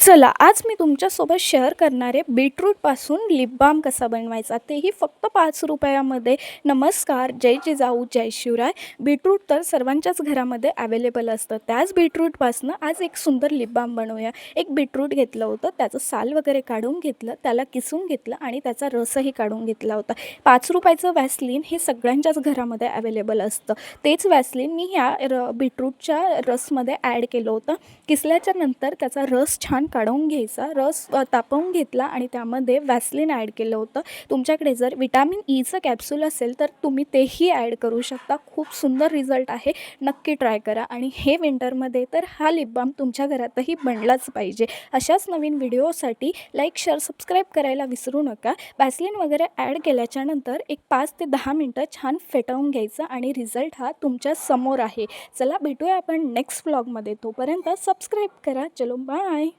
चला आज मी तुमच्यासोबत शेअर करणार आहे बीटरूटपासून लिप बाम कसा बनवायचा, तेही फक्त 5 रुपयामध्ये. नमस्कार, जय जिजाऊ, जय शिवराय. बीटरूट तर सर्वांच्याच घरामध्ये अवेलेबल असतं. त्याच बीटरूटपासून आज एक सुंदर लिप बाम बनवूया. एक बीटरूट घेतलं होतं, त्याचं साल वगैरे काढून घेतलं, त्याला किसून घेतलं आणि त्याचा रसही काढून घेतला होता. 5 रुपयाचं वॅसलीन हे सगळ्यांच्याच घरामध्ये अवेलेबल असतं. तेच वॅसलीन मी ह्या बीटरूटच्या रसमध्ये ॲड केलं होतं. किसल्याच्या नंतर त्याचा रस छान काढून घ्यायचा. रस तापवून घेतला आणि त्यामध्ये वॅसलीन ॲड केलं होतं. तुमच्याकडे जर विटॅमिन ईचं कॅप्सूल असेल तर तुम्ही तेही ॲड करू शकता. खूप सुंदर रिझल्ट आहे, नक्की ट्राय करा. आणि हे विंटरमध्ये तर हा लिप बाम तुमच्या घरातही बनलाच पाहिजे. अशाच नवीन व्हिडिओसाठी लाईक, शेअर, सबस्क्राईब करायला विसरू नका. वॅसलीन वगैरे ॲड केल्याच्यानंतर एक 5 ते 10 मिनटं छान फेटवून घ्यायचं आणि रिझल्ट हा तुमच्या समोर आहे. चला भेटूया आपण नेक्स्ट व्लॉगमध्ये. तोपर्यंत सबस्क्राईब करा. चलो बाय.